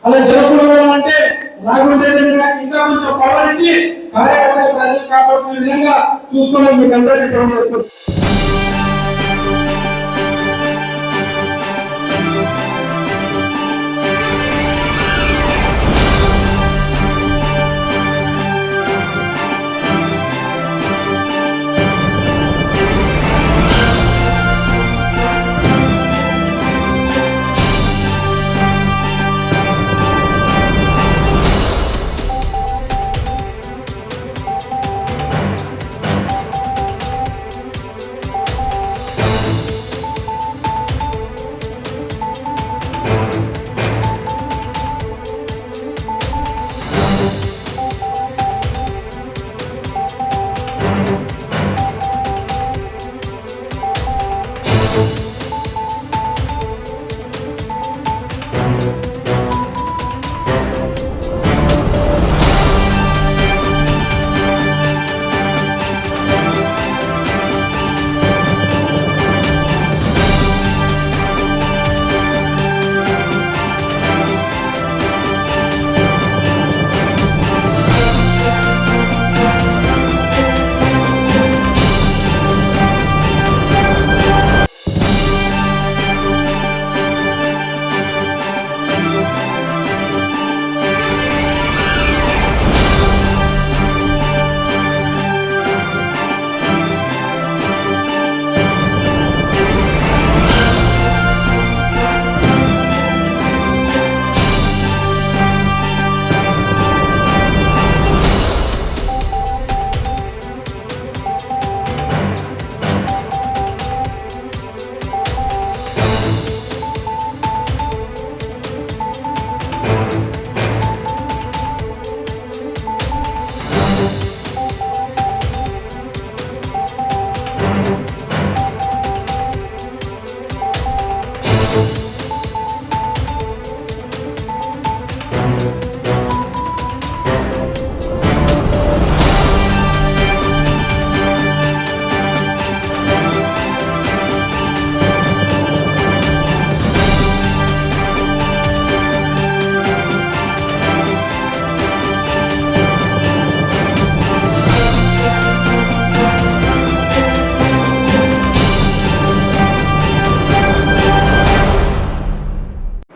అలా జరగకూడదు అంటే రాఘవేంద్ర ఇంకా కొంచెం పవర్ ఇచ్చి కార్యకర్తల ప్రజలు కాపాడుకునే విధంగా చూసుకోవాలని మీకు అందరికీ తెలియజేస్తున్నాను.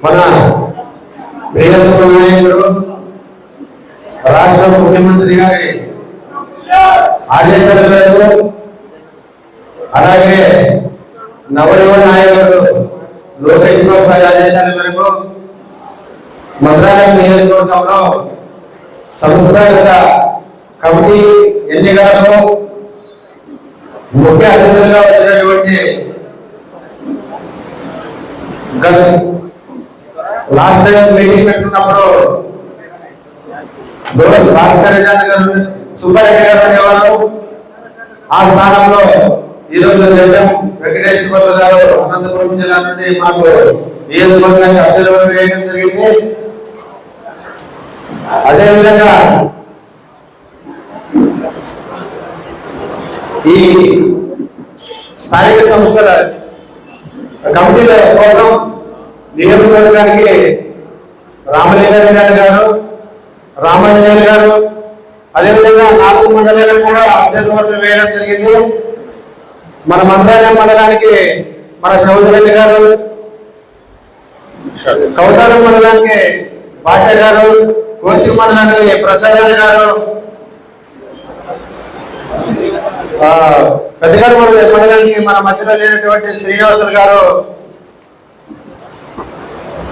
మన ప్రియతమ నాయకుడు రాష్ట్ర ముఖ్యమంత్రి గారి ఆదేశాల మేరకు అలాగే నవయువ నాయకుడు లోకేష్ బాబు గారి ఆదేశాల మేరకు మంత్రాలయం నియోజకవర్గంలో సంస్థాగత కమిటీ ఎన్నికలలో ముఖ్య అతిథులుగా వచ్చినటువంటి లాస్ట్ టైం మీటింగ్ పెట్టుకున్నప్పుడు భాస్కర్ గారు సుబ్బారెడ్డి గారు ఉండేవారు. ఆ స్థానంలో ఈరోజు వెంకటేశ్వర్లు గారు అనంతపురం జిల్లా నుండి మాకు నియోజకవర్గానికి అభ్యర్థులు వేయడం జరిగింది. అదేవిధంగా ఈ స్థానిక సంస్థల కమిటీల కోసం నియోజకవర్గానికి రామలింగారెడ్డి గారు, రామాంజనేయులు గారు, అదేవిధంగా 4 మండలాలకు కూడా అభ్యర్థులు వేయడం జరిగింది. మన మంత్రాలయం మండలానికి మన చౌదరెడ్డి గారు, కౌతారం మండలానికి భాష గారు, కోసి మండలానికి ప్రసాద్ గారు, పెద్దగడ మండలానికి మన మధ్యలో లేనటువంటి శ్రీనివాసులు గారు.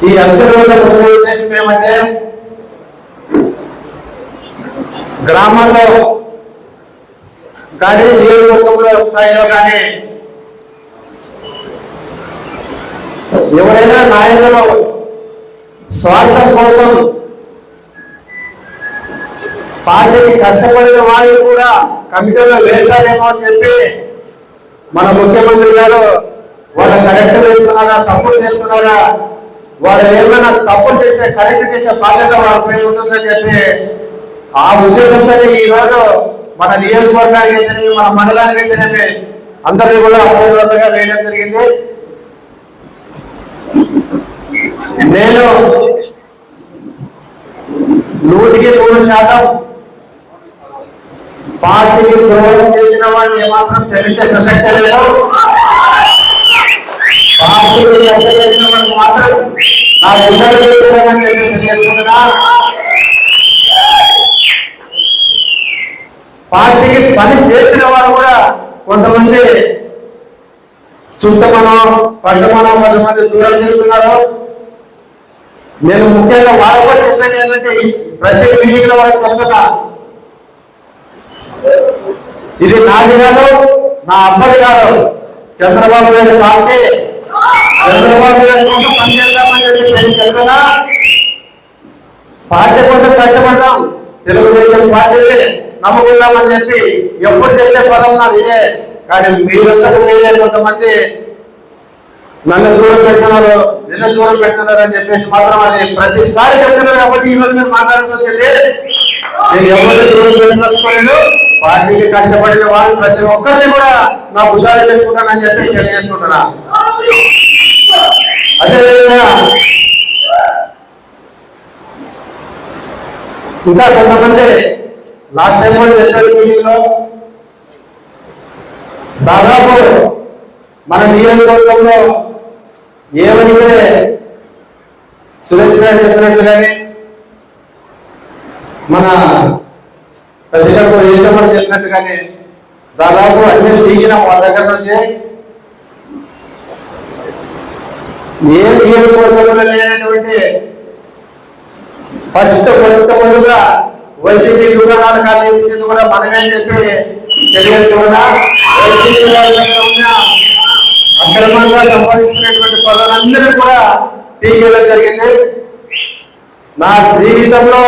ఈ అభ్యర్థుల ముఖ్య ఉద్దేశం ఏమంటే గ్రామాల్లో కానీ నియోజకవర్గంలో స్థాయిలో కానీ ఎవరైనా నాయకులు స్వార్థం కోసం పార్టీకి కష్టపడిన వాళ్ళు కూడా కమిటీలో వేస్తారేమో అని చెప్పి మన ముఖ్యమంత్రి గారు వాళ్ళు కరెక్ట్ చేస్తున్నారా తప్పులు చేస్తున్నారా, వాళ్ళు ఏమైనా తప్పులు చేస్తే కరెక్ట్ చేసే బాధ్యత వాళ్ళపై ఉంటుందని చెప్పి ఆ ఉద్దేశంతో ఈరోజు మన నియోజకవర్గానికి అయితేనేమి మన మండలానికి అయితేనేమి అందరినీ కూడా అభ్యర్థులుగా వేయడం జరిగింది. నేను 100% పార్టీకి ద్రోహం చేసిన వాడిని ఏమాత్రం క్షమించే ప్రసక్తే లేదు. పార్టీకి చేసిన వాడిని మాత్రం నా ఇద్దరు తెలియజేస్తున్నా. పార్టీకి పని చేసిన వాడు కూడా కొంతమంది చుట్టమనో పడ్డమనో కొంతమంది దూరం తిరుగుతున్నారు. నేను ముఖ్యంగా వాళ్ళకు కూడా చెప్పేది ఏంటంటే ప్రతి మీటింగ్ లో వాళ్ళకి చెప్తున్నా, ఇది నాది కాదు, నా అమ్మది కాదు, చంద్రబాబు నాయుడు పార్టీ. చంద్రబాబు నాయుడు కోసం పనిచేద్దామని చెప్పి నేను చెప్తున్నా. పార్టీ కోసం కష్టపడదాం, తెలుగుదేశం పార్టీని నమ్ముకుందామని చెప్పి ఎప్పుడు చెప్పే పదం నాది ఇదే. కానీ మీరందరూ మీరే కొంతమంది నన్ను దూరం పెడుతున్నారు, నిన్ను దూరం పెడుతున్నారు అని చెప్పేసి మాత్రం అది ప్రతిసారి చెప్తున్నారు. కాబట్టి ఈ రోజు నేను మాట్లాడాల్సి వచ్చింది. నేను ఎవరిని దూరం పెట్టదలుచుకోలేదు. పార్టీకి కష్టపడిన వాళ్ళు ప్రతి ఒక్కరిని కూడా నా భుజాలు చేసుకుంటానని చెప్పి తెలియజేసుకుంటున్నా. అదేవిధంగా ఇంకా కొంతమంది లాస్ట్ టైం కూడా చెప్పారు మీటింగ్ లో, దాదాపు మన నియోజకవర్గంలో ఏమైతే సురేష్ గారు చెప్పినట్లుగానే మన పెద్దగడప చేసామని చెప్పినట్టుగానే దాదాపు అన్ని తీగిన వాళ్ళ దగ్గర నుంచి ఏ నియోజకవర్గంలో లేనటువంటి మొదలుగా వైసీపీ దుకాణాలు కాలేపించింది కూడా మనమే అని చెప్పి తెలియజేస్తున్నా. అక్రమంగా సంపాదించినటువంటి పనులందరూ కూడా తీయడం జరిగింది. నా జీవితంలో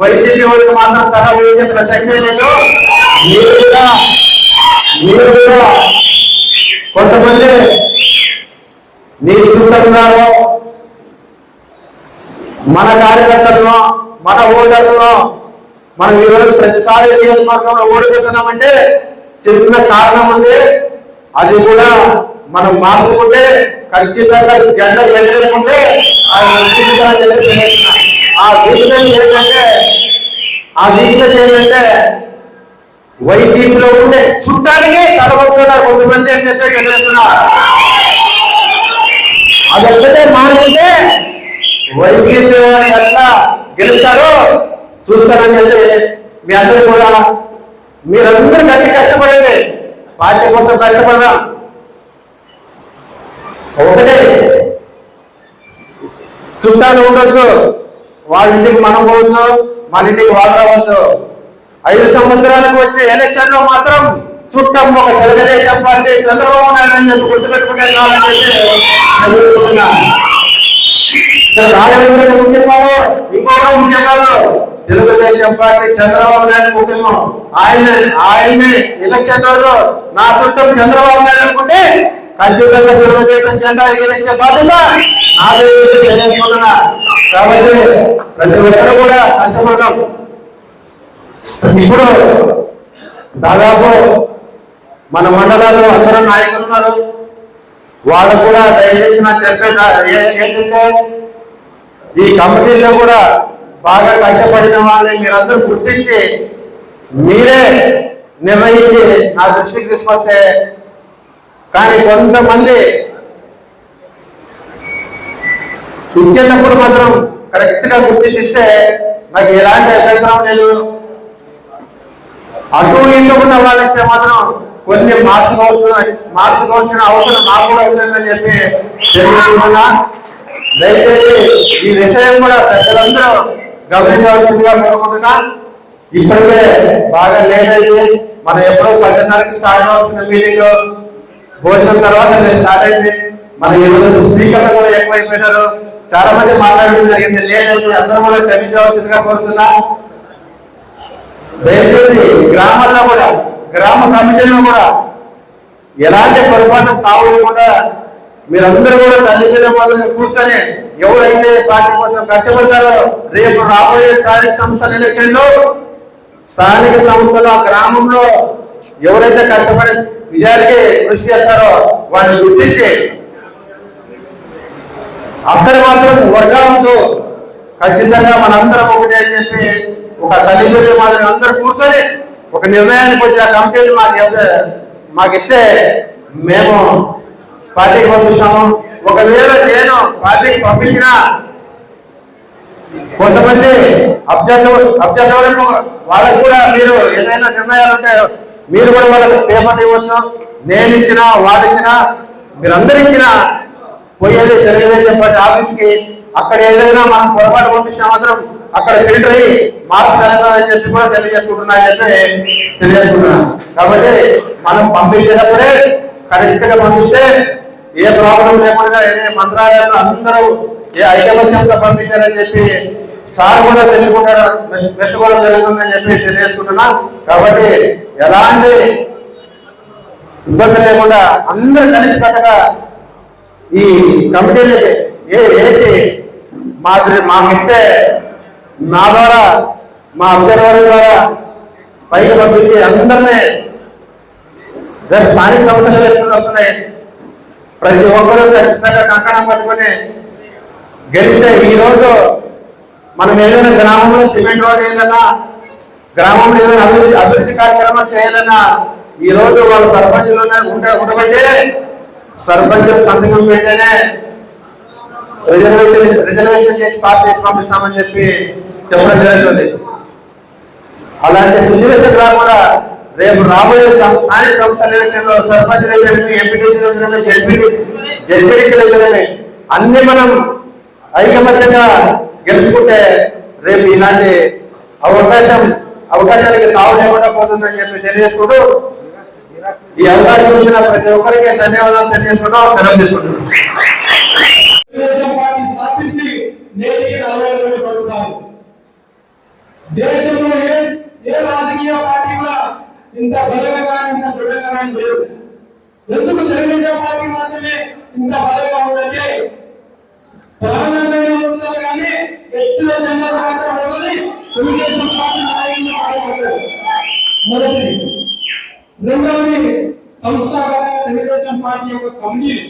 వైసీపీ వారికి మాత్రం తల వేసే ప్రసక్తే లేదు. మీరు కూడా కొంతమంది మీ చూస్తున్నారు, మన కార్యకర్తలను, మన ఓటర్లను మనం ఈరోజు ప్రతిసారి నియోజకవర్గంలో ఓడిపోతున్నామంటే చిన్న కారణం ఉంది. అది కూడా మనం మార్చుకుంటే ఖచ్చితంగా జెండా ఎగరేసుకుంటే ఆ వీక్నెస్ ఏంటంటే వైసీపీలో ఉండే చుట్టానికి కలవడుతున్నారు కొంతమంది అని చెప్పి తెలియజేస్తున్నారు. అదొక్కటే మారుతుంటే వైసీపీ వారు ఎట్లా గెలుస్తారో చూస్తారని చెప్పి మీ అందరూ కూడా మీరందరూ గట్టి కష్టపడండి, పార్టీ కోసం కష్టపడదాం. ఒకటే చుట్టాలు ఉండొచ్చు, వాళ్ళ ఇంటికి మనం పోవచ్చు, మన ఇంటికి వాళ్ళు రావచ్చు. 5 సంవత్సరాలకు వచ్చే ఎలక్షన్ లో మాత్రం చుట్టం ఒక తెలుగుదేశం పార్టీ చంద్రబాబు నాయుడు అని చెప్పి గుర్తుపెట్టుకుంటే ఇంకొక ముఖ్యం కాదు, తెలుగుదేశం పార్టీ చంద్రబాబు నాయుడు ముఖ్యము. ఆయన్ని ఎలక్షన్ రోజు నా చుట్టం చంద్రబాబు నాయుడు అనుకుంటే ఖచ్చితంగా తెలుగుదేశం జెండా ఎగిరించే బాధ్యత నాదే తెలియజేసుకుంటున్నా. కాబట్టి ప్రతి ఒక్కరు కూడా కష్టపడదాం. ఇప్పుడు దాదాపు మన మండలాల్లో అందరూ నాయకులు ఉన్నారు. వాళ్ళు కూడా దయచేసి నాకు చెప్పేది ఏంటంటే ఈ కమిటీలో కూడా బాగా కష్టపడిన వాళ్ళని మీరందరూ గుర్తించి మీరే నిర్ణయించి నా దృష్టికి తీసుకొస్తే, కానీ కొంతమంది ఇచ్చేటప్పుడు మాత్రం కరెక్ట్ గా గుర్తిస్తే నాకు ఎలాంటి అభ్యంతరం లేదు. అటు ఇటు ఉన్న వాళ్ళు ఇస్తే మాత్రం కొన్ని మార్చుకోవాల్సిన అవసరం నాకు కూడా ఉంటుందని చెప్పి తెలియజేస్తున్నా. దయచేసి ఈ విషయం కూడా పెద్దలందరూ గమనించవలసిందిగా కోరుకుంటున్నా. ఇప్పటికే బాగా లేట్ అయింది. మనం ఎప్పుడో 10:30కి స్టార్ట్ అవ్వాల్సిన మీటింగ్ భోజనం తర్వాత స్టార్ట్ అయింది. మన ఈరోజు స్పీకర్లు కూడా ఎక్కువైపోయినారు, చాలా మంది మాట్లాడడం జరిగింది, లేట్ అయింది. అందరూ కూడా క్షమించవలసిందిగా కోరుతున్నా. దయచేసి గ్రామాల్లో కూడా, గ్రామ కమిటీలో కూడా ఎలాంటి పొరపాటు కావకుండా మీరందరూ కూడా తల్లి మీద కూర్చొని ఎవరైతే పార్టీ కోసం కష్టపడతారో రేపు రాబోయే స్థానిక సంస్థల ఎలక్షన్ లో స్థానిక సంస్థల గ్రామంలో ఎవరైతే కష్టపడి విజయానికి కృషి చేస్తారో వాళ్ళని గుర్తించి అక్కడ మాత్రం వర్గాలతో ఖచ్చితంగా మనందరం ఒకటే అని చెప్పి ఒక తల్లిదండ్రుల మాదిరి అందరూ కూర్చొని ఒక నిర్ణయానికి వచ్చి ఆ కమిటీలు మాకు ఇస్తే మేము పార్టీకి పంపిస్తాము. ఒకవేళ నేను పార్టీకి పంపించిన కొంతమంది అబ్జర్వర్ వాళ్ళకు కూడా మీరు ఏదైనా నిర్ణయాలు ఉంటే మీరు కూడా వాళ్ళకి పేపర్లు ఇవ్వచ్చు. నేను ఇచ్చిన వాళ్ళు ఇచ్చిన మీరందరూ ఇచ్చిన పోయేది తెలుగుదేశం పార్టీ ఆఫీస్కి. అక్కడ ఏదైనా మనం పొరపాటు పంపిస్తే మాత్రం అక్కడ ఫిల్టర్ అయ్యి మార్పు జరుగుతుందని చెప్పి కూడా తెలియజేసుకుంటున్నా కాబట్టి మనం పంపించేటప్పుడే కరెక్ట్ గా పంపిస్తే ఏ ప్రాబ్లం లేకుండా ఏ మంత్రాలయంలో అందరూ ఏ ఐకమత్యంతో పంపించారని చెప్పి సార్ కూడా మెచ్చుకోవడం జరుగుతుందని చెప్పి తెలియజేసుకుంటున్నా. కాబట్టి ఎలాంటి ఇబ్బంది లేకుండా అందరూ కలిసి కట్టగా ఈ కమిటీలకి వేసి మాకిస్తే నా ద్వారా మా అబ్జర్వర్ ద్వారా పైకి పంపించి అందరినీ రేపు స్థానిక సంస్థల ఎలక్షన్లు వస్తున్నాయి. ప్రతి ఒక్కరూ ఖచ్చితంగా కంకణం పట్టుకొని గెలిస్తే ఈరోజు మనం ఏదైనా గ్రామంలో సిమెంట్ రోడ్ వేయాలన్నా గ్రామంలో ఏదైనా అభివృద్ధి కార్యక్రమాలు చేయాలన్నా ఈరోజు వాళ్ళ సర్పంచులు ఉండబట్టే సర్పంచులు సంతకం పెట్టేనే రిజర్వేషన్ చేసి పాస్ చేసి పంపిస్తామని చెప్పి చెప్పడం జరుగుతుంది. అలాంటి సిచ్యువేషన్ రాకుండా రేపు రాబోయే స్థానిక సంస్థల ఎలక్షన్ లో సర్పంచ్ ఎంపీటీసీ జెడ్పీటీసీ అన్ని మనం ఐకమత్యంగా గెలుచుకుంటే రేపు ఇలాంటి అవకాశానికి తావు లేకుండా పోతుందని చెప్పి తెలియజేసుకుంటూ ఈ అవకాశం ఇచ్చిన ప్రతి ఒక్కరికి ధన్యవాదాలు తెలియజేసుకుంటూ సెలవు తీసుకుంటున్నాం. దేశంలో ఏ రాజకీయ పార్టీ కూడా ఇంత బలంగా ఇంత దృఢంగా లేదు. ఎందుకు తెలుగుదేశం పార్టీ మాత్రమే ఇంత బలంగా ఉందంటే ప్రాణమైన ఉండాలి కానీ వ్యక్తుల తెలుగుదేశం పార్టీ నాయకులు మొదటి. రెండవది సంస్థాగతంగా తెలుగుదేశం పార్టీ యొక్క కమిటీలు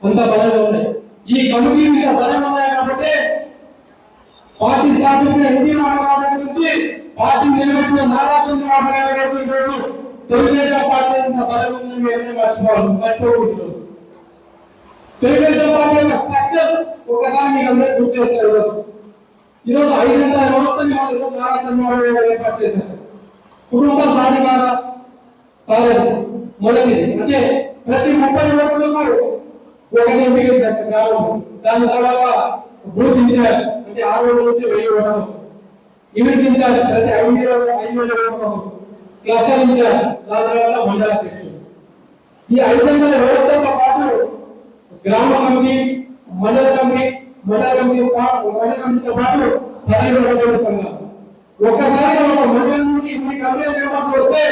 అంత బలంగా ఉన్నాయి. ఈ కమిటీ ఇంత బలంగా ఉన్నాయి కాబట్టి పార్టీ స్థాపించిన ఎన్టీ రామారావు నుంచి పార్టీ నిలబెట్టిన నారా చంద్రబాబు నాయుడు ఈరోజు తెలుగుదేశం పార్టీ ఇంత బలంగా ఉందని మర్చిపోకూడదు. తెలుగుదేశం పార్టీ యొక్క స్ట్రక్చర్ ఒకసారి మీకు అందరూ గుర్తు చేస్తారు. ఈరోజు 5 గంటల వ్యవస్థని వాళ్ళు నారా చంద్రబాబు నాయుడు ఏర్పాటు చేశారు. కుటుంబ సాధికార సాధన మొదటిది అంటే ప్రతి 30 ఓట్లకు ఒక ఎంపిక చేస్తారు గ్రామం. దాని తర్వాత బూత్ ఇన్ఛార్జ్ అంటే 600 నుంచి 1000 ఓటర్లు, యూనిట్ ఇన్ఛార్జ్ ప్రతి 500 ఓటర్లు, క్లస్టర్ ఇన్ఛార్జ్, దాని తర్వాత మండల అధ్యక్షుడు. ఈ 5 గంటల వ్యవస్థతో పాటు గ్రామ కమిటీ, మండల కమిటీతో పాటు 15 ఓటర్లు సంఘాలు. ఒక్కసారి ఒక మండలం నుంచి ఇన్ని కమిటీ మెంబర్స్ వస్తే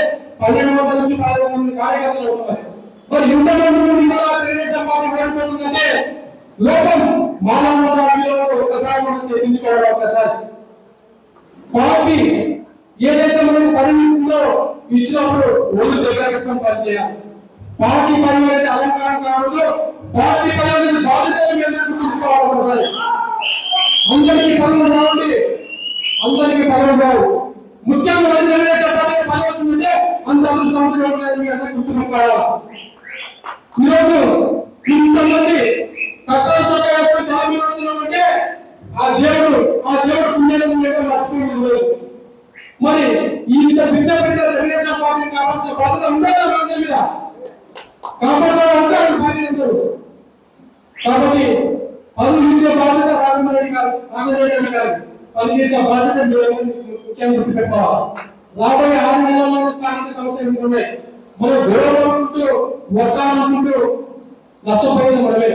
12 ఓటర్ల నుంచి 15 మంది కార్యకర్తలు అవుతారు. మరి ఇంతమంది తెలుగుదేశం పార్టీ ఓడిపోతుందంటే లోకం మానవ ఒక్కసారి మనం చర్చించుకోవాలి. ఒక్కసారి పార్టీ ఏదైతే మనకి పరిమితిలో ఇచ్చినప్పుడు రోజు దగ్గర పనిచేయాలి. పార్టీ పని అయితే అలంకారం కావద్దు. పార్టీ పని బాధ్యతలు గుర్తుంచుకోవాలి. అందరికీ పనులు రావండి, అందరికీ పనులు రావు. ముఖ్యంగా తెలుగుదేశం పార్టీ పని వస్తుందంటే అంత సంవత్సరం గుర్తుంచుకోవాలి. ఈరోజు ఇంతమంది అంటే ఆ దేవుడు పుణ్యం మర్చిపోయింది. మరి ఇంత భిక్ష పెట్టిన తెలుగుదేశం పార్టీని కాపాల్సిన బాధ్యత ఉండదు అందరి మీద. కాపాడాలంటారు పార్టీలు. కాబట్టి పనులు ఇచ్చే బాధ్యత రామరెడ్డి గారు పనిచేసే బాధ్యత ముఖ్యంగా గుర్తుపెట్టుకోవాలి. రాబోయే 6 నెలల్లో స్థానిక సంస్థలు ఉన్నాయి. మనం గౌరవంతో వర్గాలనుకుంటూ నష్టపోయేది మనమే.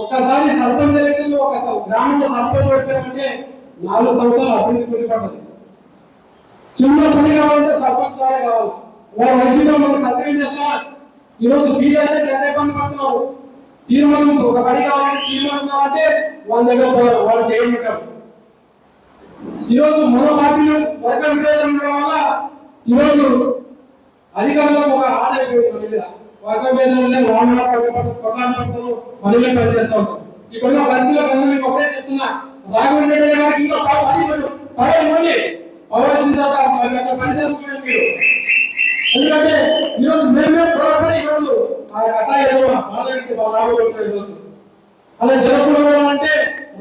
ఒక్కసారి సర్పంచ్ ఎలక్షన్లో ఒక గ్రామంలో సర్పంచ్ పెట్టామంటే 4 సంవత్సరాలు అభివృద్ధి కొట్టుపడుతుంది. చిన్న పని కావాలంటే సర్పంచ్ ద్వారా కావాలి. వాళ్ళ వయసులో మనం సత్యం చేస్తా. ఈరోజు ఫీల్ అయితే ఎంత పని పడుతున్నారు. తీర్మానం ఒక పని కావాలంటే తీర్మానం కావాలంటే వాళ్ళ దగ్గర పోవాలి, వాళ్ళు చేయమంటారు. ఈరోజు మన పార్టీలు వర్గ విభేదం ఉండడం వల్ల ఈరోజు అధికారులకు ఒక ఆట అయిపోయింది. వర్గ విభేదం మనమే పనిచేస్తూ ఉంటాం. ఇక్కడున్న పరిస్థితుల్లో మీకు ఒకటే చెప్తున్నా, రాఘవేంద్ర రెడ్డి గారికి ఇంకా పవర్ ఇవ్వండి. పవర్ వచ్చిన తర్వాత పని చేసుకునే మీరు. ఎందుకంటే ఈరోజు మేమే పోరాడి ఈరోజు ఆ కషాయ ఈరోజు అలా జరగకూడదు అంటే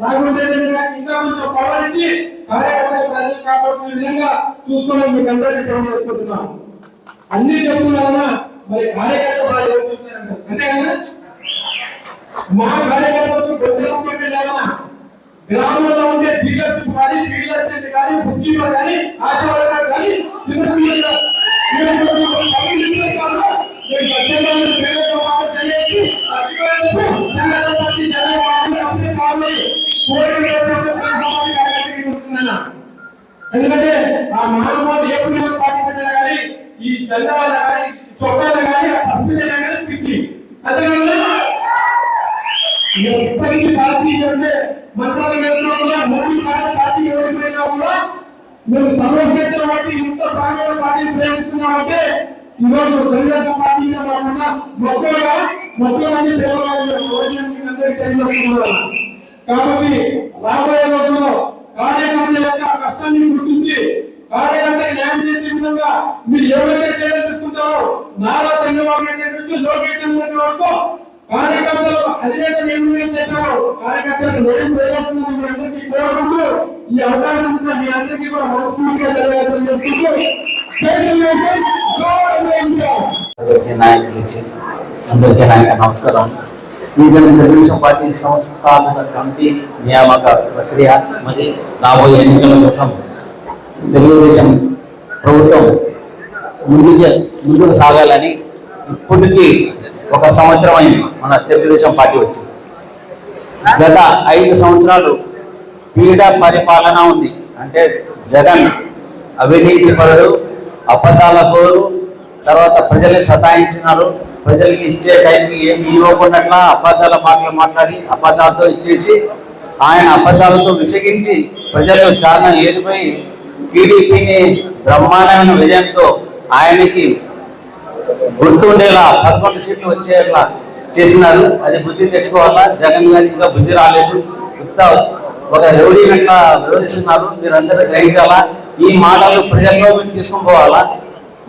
రాఘవేంద్ర రెడ్డి గారికి ఇంకా కొంచెం పవర్ ఇచ్చి కార్యకర్తలు ప్రజలు కాపాడుకునే విధంగా చూసుకోవడం మీకు అందరికీ తెలియజేసుకుంటున్నాం. అన్ని చెప్తున్నారన్నా మరి కార్యకర్త బాగా చూస్తున్నారంట అంతే కదా. మా కార్యకర్తలకు గ్రామంలో ఉండే డీలర్స్ కానీ డీలర్స్ కానీ బుద్ధీలు కానీ ఆశీర్వాదాలు కానీ ఎందుకంటే ఆ మానవాళ్ళు ఏ పుణ్యం పార్టీ పెట్టినా కానీ ఈ చంద్రబాబు కానీ చొక్కాలు కానీ పసుపు కానీ పిచ్చి అంతేకాదు. ఇప్పటికీ పార్టీ అంటే మంత్రాలు వేసినా కూడా మోడీ పార్టీ ఎవరిపోయినా కూడా మేము సర్వక్షేత్రం బట్టి ఇంత ప్రాంగణ పార్టీ ప్రేమిస్తున్నామంటే ఈరోజు తెలుగుదేశం పార్టీ కాకుండా మొత్తం మంది తెలియజేస్తున్నారు. కాబట్టి రాబోయే రోజుల్లో కార్యకర్తల యొక్క కష్టాన్ని గుర్తించి కార్యకర్తకి న్యాయం చేసే విధంగా మీరు ఎవరైతే చర్యలు తీసుకుంటారో నారా చంద్రబాబు నాయుడు నుంచి లోకేష్ చంద్రబాబు వరకు కార్యకర్తలు అధినేత నిర్ణయం చేశారు. కార్యకర్తలకు న్యాయం చేయాల్సిందని మీ అందరికీ కోరుకుంటూ ఈ అవకాశం మీ అందరికీ కూడా మనస్ఫూర్తిగా తెలియజేసుకుంటూ అందరికీ నమస్కారం. ఈ తెలుగుదేశం పార్టీ సంస్థాగత కమిటీ నియామక ప్రక్రియ మరి రాబోయే ఎన్నికల కోసం తెలుగుదేశం ప్రభుత్వం ముందుకు సాగాలని ఇప్పటికీ 1 సంవత్సరం అయింది మన తెలుగుదేశం పార్టీ వచ్చి. గత 5 సంవత్సరాలు పీడ పరిపాలన ఉంది. అంటే జగన్ అవినీతి పరుడు, అబద్ధాల కోరు, తర్వాత ప్రజల్ని సతాయించినారు. ప్రజలకి ఇచ్చే టైంకి ఏమి ఇవ్వకుండా అబద్ధాల మాటలు మాట్లాడి అబద్ధాలతో ఇచ్చేసి ఆయన అబద్ధాలతో విసిగించి ప్రజలు చాలా ఏరిపోయి టీడీపీని బ్రహ్మాండమైన విజయంతో ఆయనకి గుర్తుండేలా 11 సీట్లు వచ్చేలా చేసినారు. అది బుద్ధి తెచ్చుకోవాలా. జగన్ గారికి ఇంకా బుద్ధి రాలేదు. ఒక రౌడీనట్లా వివరిస్తున్నారు. మీరందరూ గ్రహించాలా. ఈ మాటలు ప్రజల్లో మీరు తీసుకొని పోవాలా.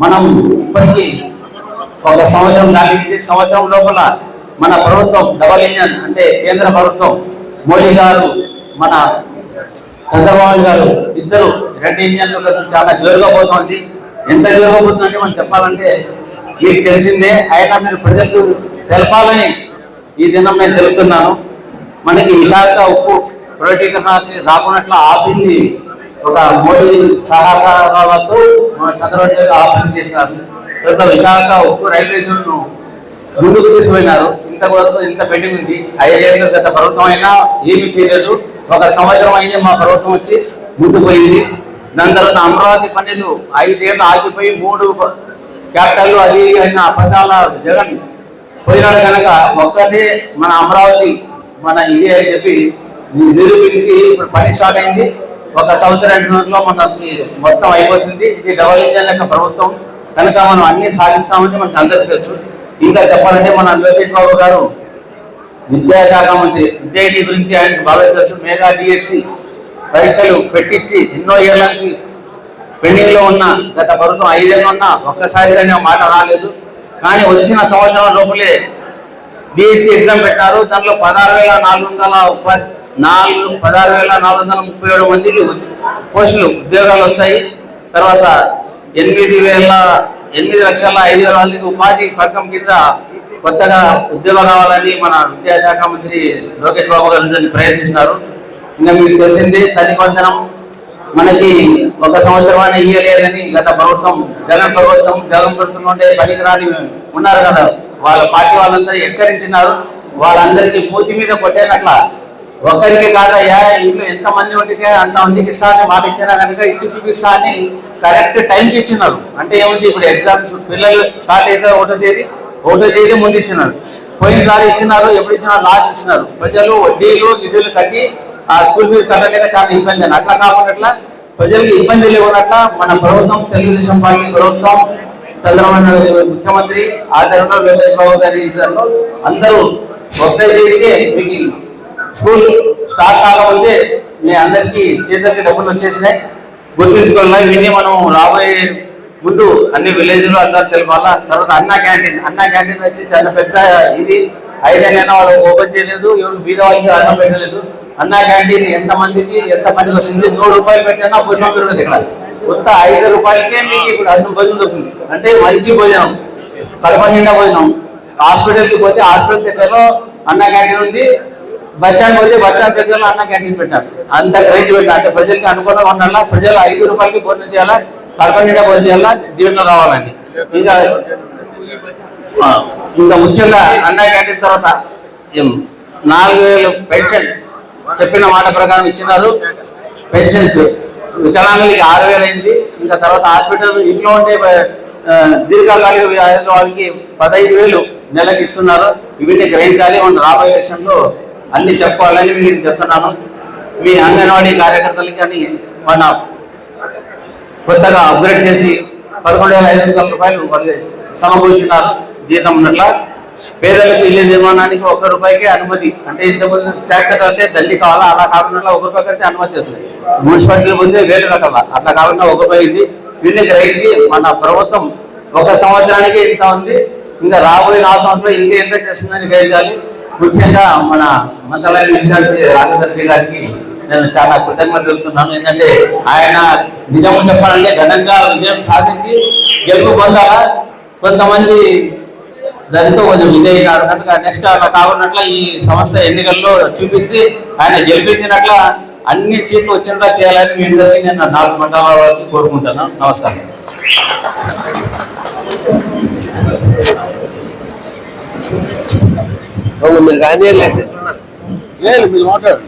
మనం ఇప్పటికీ 1 సంవత్సరం దాటింది. సంవత్సరం లోపల మన ప్రభుత్వం డబల్ ఇంజన్ అంటే కేంద్ర ప్రభుత్వం మోడీ గారు మన చంద్రబాబు గారు ఇద్దరు 2 ఇంజన్లు కలిసి చాలా జోరుగా పోతుంది. ఎంత జోరుగా పోతుందంటే మనం చెప్పాలంటే మీకు తెలిసిందే. అయినా మీరు ప్రజలకు తెలపాలని ఈ దినం నేను తెలుపుతున్నాను. మనకి విశాఖ ఉక్కు ప్రైవేటీకరణ రాకున్నట్లు ఆపింది ఒక మోడీ సహకారాలతో మన చంద్రబాబు గారు ఆపరేషన్ చేసినారు. తర్వాత విశాఖ ఉక్కు రైల్వే జోన్ను ముందుకు తీసుకుపోయినారు. ఇంతవరకు ఇంత పెండింగ్ ఉంది. 5 ఏళ్ళు గత ప్రభుత్వం అయినా ఏమీ చేయలేదు. 1 సంవత్సరం అయినా మా ప్రభుత్వం వచ్చి ముందుకు పోయింది. దాని తర్వాత అమరావతి పనులు 5 ఏళ్ళు ఆగిపోయి 3 క్యాపిటల్ అది అయిన అబద్ధాల జగన్ పోయినాడు కనుక ఒక్కటే మన అమరావతి మన ఇది అని చెప్పి నిరూపించి ఇప్పుడు పని స్టార్ట్ అయింది. 1 సంవత్సరం 2 సంవత్సరంలో మనకి మొత్తం అయిపోతుంది. ఇది డబల్ ఇంజన్ యొక్క ప్రభుత్వం కనుక మనం అన్ని సాధిస్తామంటే మనకు అందరికీ తెలుసు. ఇంకా చెప్పాలంటే మన లోకేష్ బాబు గారు విద్యాశాఖ మంత్రి, విద్యార్థి గురించి ఆయనకు బాగా తెలుసు. మెగా డిఎస్సి పరీక్షలు పెట్టించి ఎన్నో ఏళ్ళ నుంచి పెండింగ్ లో ఉన్న గత ప్రభుత్వం 5 ఏళ్ళు ఉన్నా ఒక్కసారిగానే మాట రాలేదు. కానీ వచ్చిన సంవత్సరం లోపలే డిఎస్సి ఎగ్జామ్ పెట్టారు. దాంట్లో 16,437 మందికి పోస్టులు ఉద్యోగాలు వస్తాయి. తర్వాత 8,05,000 మందికి ఉపాధి పథకం కింద కొత్తగా ఉద్యోగం రావాలని మన విద్యాశాఖ మంత్రి లోకేష్ బాబు గారు దాన్ని ప్రయత్నిస్తున్నారు. ఇంకా మీకు తెలిసింది తల్లి వందనం మనకి 1 సంవత్సరం అయినా ఇయ్యలేదని గత ప్రభుత్వం జగన్ ప్రభుత్వం ఉండే పనికిరాని ఉన్నారు కదా, వాళ్ళ పార్టీ వాళ్ళందరూ ఎక్కరించినారు. వాళ్ళందరికీ మూతి మీద కొట్టేనట్ల ఒక్కరికి కాదయ్యా ఇంట్లో ఎంతమంది ఉంటే అంతమందికి ఇస్తా అని మాట ఇచ్చినా కనుక ఇచ్చి చూపిస్తా అని కరెక్ట్ టైంకి ఇచ్చినారు. అంటే ఏముంది, ఇప్పుడు ఎగ్జామ్స్ పిల్లలు స్టార్ట్ అయితే 1వ తేదీ ముందు ఇచ్చినారు. పోయినసారి ఇచ్చినారు. ఎప్పుడు ఇచ్చినారు? లాస్ట్ ఇచ్చినారు. ప్రజలు వడ్డీలు గిడ్డీలు కట్టి ఆ స్కూల్ ఫీజు కట్టలేక చాలా ఇబ్బంది అని అట్లా కాకుండా ప్రజలకు ఇబ్బంది లేకున్నట్ల మన ప్రభుత్వం తెలుగుదేశం పార్టీ ప్రభుత్వం చంద్రబాబు నాయుడు ముఖ్యమంత్రి ఆధ్వర్యంలో లోకేష్ బాబు గారి అందరూ 1వ తేదీకే మీకు స్కూల్ స్టార్ట్ కాకముందే మీ అందరికీ చేతులకి డబ్బులు వచ్చేసినాయి. గుర్తుంచుకోవాలి, వీటిని మనం రాబోయే ముందు అన్ని విలేజ్లో అందరూ తెలపాలా. తర్వాత అన్నా క్యాంటీన్ వచ్చి చాలా పెద్ద ఇది. ఐదైనా వాళ్ళు ఓపెన్ చేయలేదు, ఎవరు బీద వాళ్ళకి అన్నం పెట్టలేదు. అన్నా క్యాంటీన్ ఎంత మందికి వస్తుంది? 100 రూపాయలు పెట్టినా భోజనం దొరకదు. ఇక్కడ కొత్త 5 రూపాయలకే మీకు ఇప్పుడు అన్నం భోజనం దొరుకుతుంది. అంటే మంచి భోజనం, కడుపు నిండా భోజనం. హాస్పిటల్కి పోతే హాస్పిటల్ దగ్గరలో అన్నా క్యాంటీన్ ఉంది, బస్ స్టాండ్ పోతే బస్ స్టాండ్ దగ్గరలో అన్నా క్యాంటీన్ పెట్టారు. అంత క్రేజ్ పెట్టారు. అంటే ప్రజలకి అనుకూలంగా ఉండాలా, ప్రజలు 5 రూపాయలకి భోజనం చేయాలా, కడుపు నిండా భోజనం చేయాలా, దీవెనలో రావాలండి. ఇంకా ముఖ్యంగా అన్నా క్యాంటీన్ తర్వాత 4,000 పెన్షన్ చెప్పిన మాట ప్రకారం ఇచ్చినారు. పెన్షన్స్ వికలాంగులకి 6,000 అయింది. ఇంకా తర్వాత హాస్పిటల్ ఇంట్లో ఉండే దీర్ఘకాలిక వ్యాధుల వాళ్ళకి 15,000 నెలకి ఇస్తున్నారు. వీటిని గ్రహించాలి. మన రాబోయే ఎలక్షన్లో అన్ని చెప్పుకోవాలని మీరు చెప్తున్నాను. మీ అంగన్వాడీ కార్యకర్తలకి అని మన కొత్తగా అప్గ్రేడ్ చేసి 11,500 రూపాయలు వాళ్ళు సమకూర్చున్నారు జీతం ఉన్నట్ల. పేదలకు ఇల్లు నిర్మాణానికి 1 రూపాయికే అనుమతి. అంటే ఇంతకుముందు ట్యాక్స్ కడితే దండి కావాలా, అలా కాకుండా 1 రూపాయి కడితే అనుమతి వస్తుంది. మున్సిపాలిటీలు ముందే 1,000 కట్టాలా, అట్లా కాకుండా 1 రూపాయి ఇది. వీటిని గ్రహించి మన ప్రభుత్వం 1 సంవత్సరానికి ఇంత ఉంది, ఇంకా రాబోయే 4 సంవత్సరాలు ఇంకా ఎంత చేస్తుందని గ్రహించాలి. ముఖ్యంగా మన మంత్రాలయం ఇన్ఛార్జి రాఘవేంద్ర గారికి నేను చాలా కృతజ్ఞతలు తెలుపుతున్నాను. ఎందుకంటే ఆయన నిజం చెప్పాలంటే ఘనంగా విజయం సాధించి గెలుపు పొందాలా. కొంతమంది దాంతో కొంచెం విజయినారు కనుక నెక్స్ట్ అలా కాకున్నట్ల ఈ సంస్థ ఎన్నికల్లో చూపించి ఆయన గెలిపించినట్ల అన్ని సీట్లు వచ్చినట్లా చేయాలని మీ అందరికీ నేను 4 మండలాల వరకు కోరుకుంటున్నాను. నమస్కారం. మీరు కానీ లేదు, మీరు మాట్లాడు.